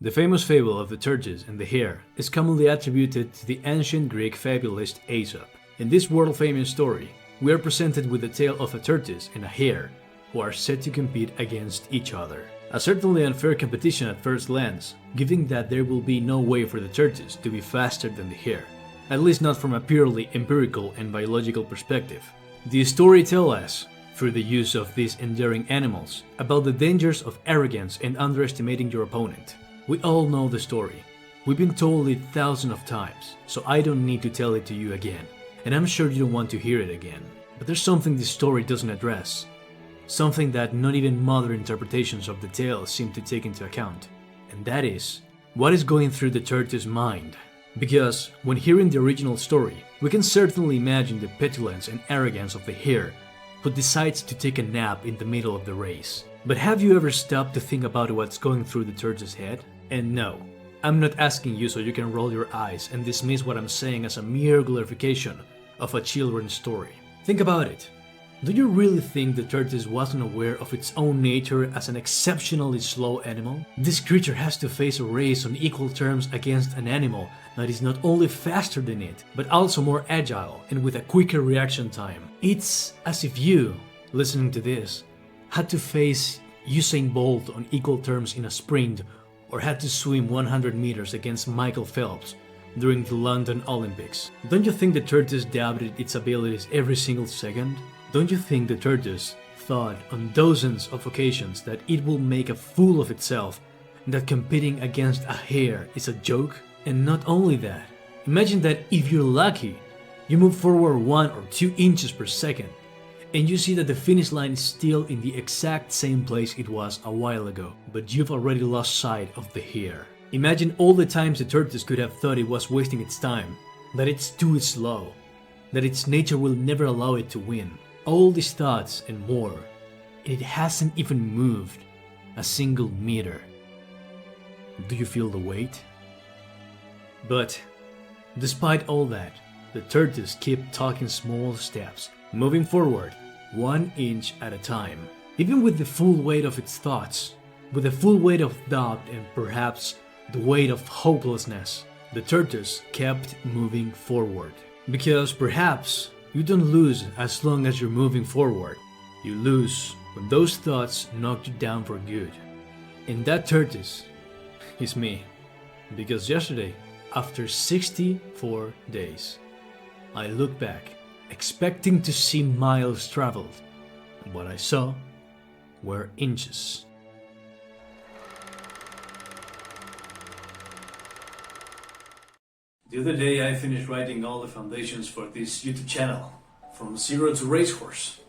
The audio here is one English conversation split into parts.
The famous fable of the tortoise and the hare is commonly attributed to the ancient Greek fabulist Aesop. In this world-famous story, we are presented with the tale of a tortoise and a hare who are set to compete against each other. A certainly unfair competition at first glance, given that there will be no way for the tortoise to be faster than the hare, at least not from a purely empirical and biological perspective. The story tells us, through the use of these enduring animals, about the dangers of arrogance and underestimating your opponent. We all know the story. We've been told it thousands of times, so I don't need to tell it to you again, and I'm sure you don't want to hear it again. But there's something this story doesn't address, something that not even modern interpretations of the tale seem to take into account, and that is, what is going through the tortoise's mind? Because, when hearing the original story, we can certainly imagine the petulance and arrogance of the hare who decides to take a nap in the middle of the race. But have you ever stopped to think about what's going through the tortoise's head? And no, I'm not asking you so you can roll your eyes and dismiss what I'm saying as a mere glorification of a children's story. Think about it. Do you really think the tortoise wasn't aware of its own nature as an exceptionally slow animal? This creature has to face a race on equal terms against an animal that is not only faster than it, but also more agile and with a quicker reaction time. It's as if you, listening to this, had to face Usain Bolt on equal terms in a sprint, or had to swim 100 meters against Michael Phelps during the London Olympics. Don't you think the tortoise doubted its abilities every single second? Don't you think the tortoise thought on dozens of occasions that it will make a fool of itself and that competing against a hare is a joke? And not only that, imagine that if you're lucky, you move forward 1 or 2 inches per second, and you see that the finish line is still in the exact same place it was a while ago, but you've already lost sight of the hare. Imagine all the times the tortoise could have thought it was wasting its time, that it's too slow, that its nature will never allow it to win. All these thoughts and more, and it hasn't even moved a single meter. Do you feel the weight? But, despite all that, the tortoise kept taking small steps, moving forward, 1 inch at a time. Even with the full weight of its thoughts, with the full weight of doubt and perhaps the weight of hopelessness, the tortoise kept moving forward. Because perhaps you don't lose as long as you're moving forward. You lose when those thoughts knock you down for good. And that tortoise is me. Because yesterday, after 64 days, I looked back, expecting to see miles traveled, and what I saw were inches. The other day I finished writing all the foundations for this YouTube channel, from zero to Racehorse.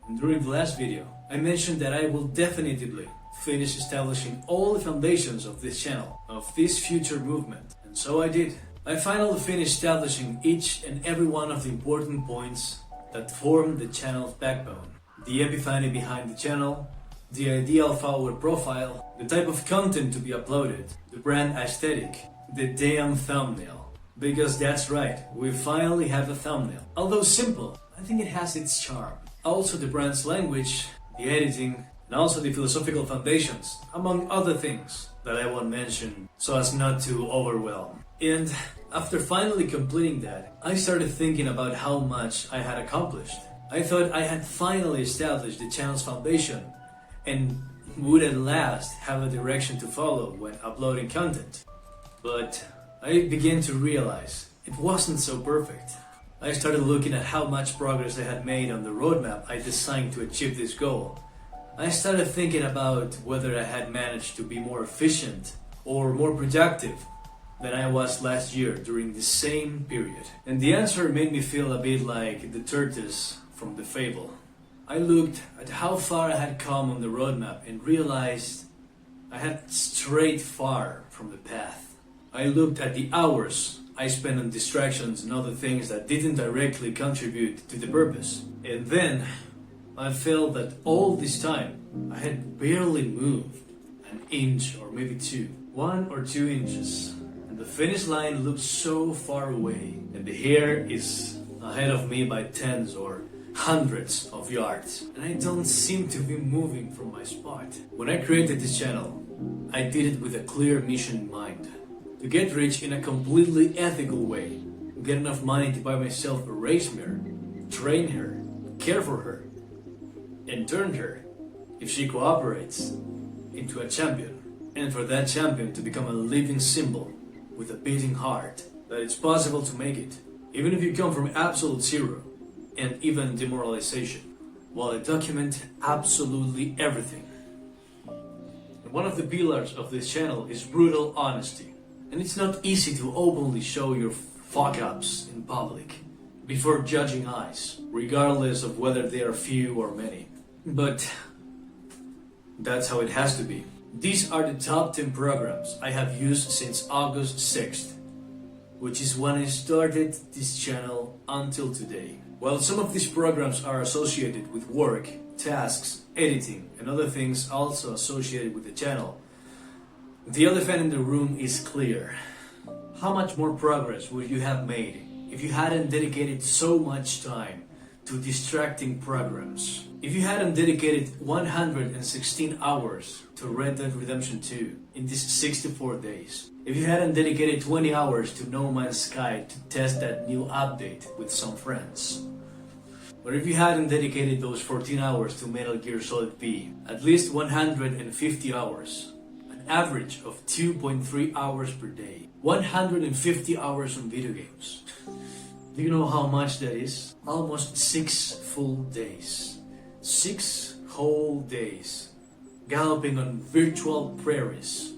And during the last video, I mentioned that I will definitively finish establishing all the foundations of this channel, of this future movement. And so I did. I finally finished establishing each and every one of the important points that form the channel's backbone. The epiphany behind the channel, the ideal follower profile, the type of content to be uploaded, the brand aesthetic, the damn thumbnail. Because that's right, we finally have a thumbnail. Although simple, I think it has its charm. Also the brand's language, the editing, and also the philosophical foundations, among other things that I won't mention so as not to overwhelm. And after finally completing that, I started thinking about how much I had accomplished. I thought I had finally established the channel's foundation and would at last have a direction to follow when uploading content. But I began to realize it wasn't so perfect. I started looking at how much progress I had made on the roadmap I designed to achieve this goal. I started thinking about whether I had managed to be more efficient or more productive than I was last year during the same period. And the answer made me feel a bit like the tortoise from the fable. I looked at how far I had come on the roadmap and realized I had strayed far from the path. I looked at the hours I spent on distractions and other things that didn't directly contribute to the purpose. And then I felt that all this time I had barely moved an inch or maybe 2, 1 or 2 inches. And the finish line looked so far away, and the hare is ahead of me by tens or hundreds of yards, and I don't seem to be moving from my spot. When I created this channel, I did it with a clear mission in mind. To get rich in a completely ethical way, get enough money to buy myself a race mare, train her, care for her, and turn her, if she cooperates, into a champion. And for that champion to become a living symbol with a beating heart, that it's possible to make it, even if you come from absolute zero and even demoralization, while I document absolutely everything. And one of the pillars of this channel is brutal honesty. And it's not easy to openly show your fuck-ups in public, before judging eyes, regardless of whether they are few or many. But that's how it has to be. These are the top 10 programs I have used since August 6th, which is when I started this channel until today. While some of these programs are associated with work, tasks, editing, and other things also associated with the channel, the elephant in the room is clear. How much more progress would you have made if you hadn't dedicated so much time to distracting programs? If you hadn't dedicated 116 hours to Red Dead Redemption 2 in these 64 days? If you hadn't dedicated 20 hours to No Man's Sky to test that new update with some friends? Or if you hadn't dedicated those 14 hours to Metal Gear Solid V, at least 150 hours, an average of 2.3 hours per day, 150 hours on video games. Do you know how much that is? Almost 6 full days. 6 whole days galloping on virtual prairies,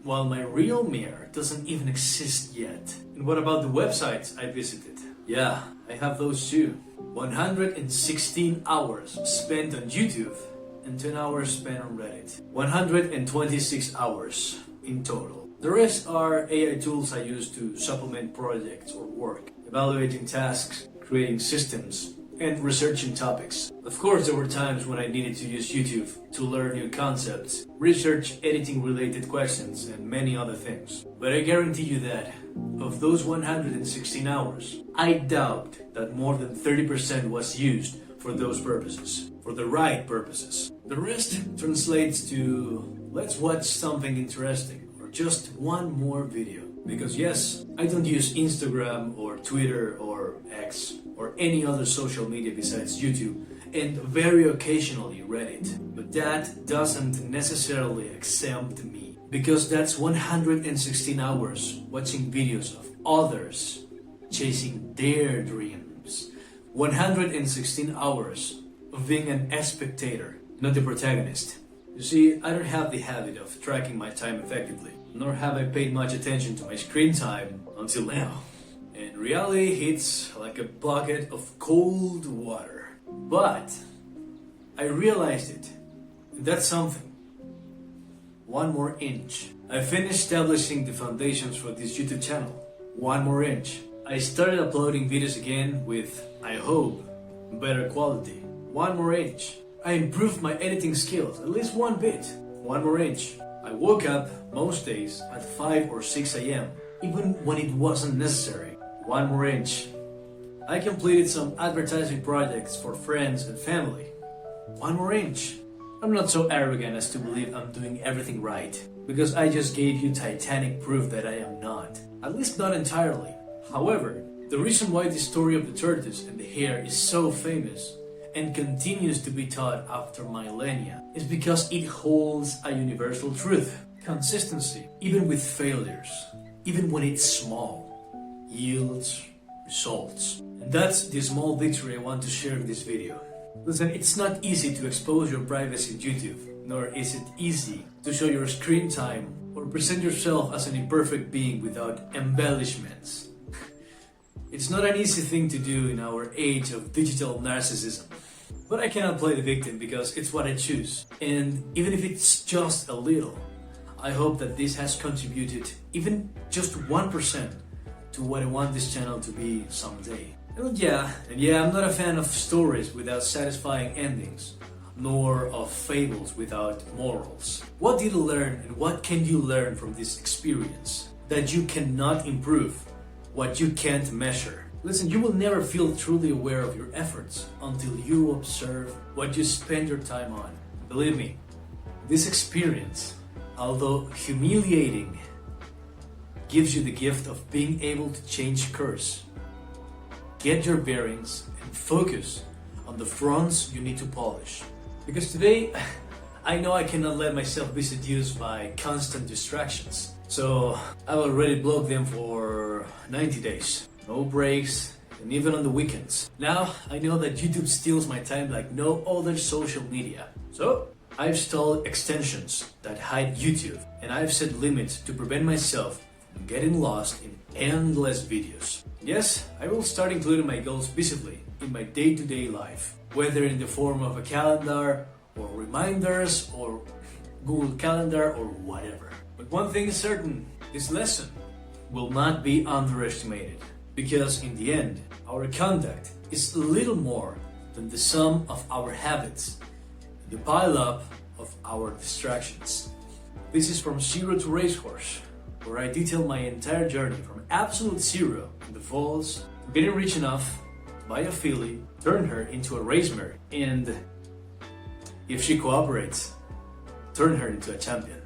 while my real mare doesn't even exist yet. And what about the websites I visited? Yeah, I have those too. 116 hours spent on YouTube and 10 hours spent on Reddit. 126 hours in total. The rest are AI tools I use to supplement projects or work, evaluating tasks, creating systems, and researching topics. Of course, there were times when I needed to use YouTube to learn new concepts, research editing related questions, and many other things. But I guarantee you that, of those 116 hours, I doubt that more than 30% was used for those purposes, for the right purposes. The rest translates to, let's watch something interesting, or just one more video. Because yes, I don't use Instagram or Twitter or X or any other social media besides YouTube, and very occasionally Reddit. But that doesn't necessarily exempt me, because that's 116 hours watching videos of others chasing their dreams. 116 hours of being an spectator, not the protagonist. You see, I don't have the habit of tracking my time effectively, nor have I paid much attention to my screen time until now. And reality hits like a bucket of cold water. But I realized it, and that's something. One more inch. I finished establishing the foundations for this YouTube channel. One more inch. I started uploading videos again with, I hope, better quality. One more inch. I improved my editing skills at least one bit. One more inch. I woke up most days at 5 or 6 a.m. even when it wasn't necessary. One more inch. I completed some advertising projects for friends and family. One more inch. I'm not so arrogant as to believe I'm doing everything right, because I just gave you titanic proof that I am not. At least not entirely. However, the reason why the story of the tortoise and the hare is so famous and continues to be taught after millennia is because it holds a universal truth. Consistency, even with failures, even when it's small, yields results. And that's the small victory I want to share in this video. Listen, it's not easy to expose your privacy on YouTube, nor is it easy to show your screen time or present yourself as an imperfect being without embellishments. It's not an easy thing to do in our age of digital narcissism. But I cannot play the victim because it's what I choose. And even if it's just a little, I hope that this has contributed even just 1% to what I want this channel to be someday. And yeah, I'm not a fan of stories without satisfying endings, nor of fables without morals. What did you learn and what can you learn from this experience? That you cannot improve what you can't measure. Listen, you will never feel truly aware of your efforts until you observe what you spend your time on. Believe me, this experience although humiliating, gives you the gift of being able to change course. Get your bearings and focus on the fronts you need to polish. Because today, I know I cannot let myself be seduced by constant distractions. So I've already blocked them for 90 days. No breaks, and even on the weekends. Now I know that YouTube steals my time like no other social media. So I've installed extensions that hide YouTube, and I've set limits to prevent myself from getting lost in endless videos. Yes, I will start including my goals visibly in my day-to-day life, whether in the form of a calendar or reminders or Google Calendar or whatever. But one thing is certain, this lesson will not be underestimated, because in the end, our conduct is little more than the sum of our habits, the pile-up of our distractions. This is From Zero to Racehorse, where I detail my entire journey from absolute zero in the falls, getting rich enough to buy a filly, turn her into a race mare, and if she cooperates, turn her into a champion.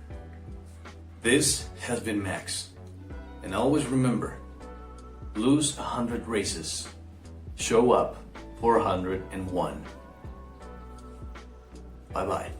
This has been Max, and always remember, lose 100 races, show up for 101. Bye-bye.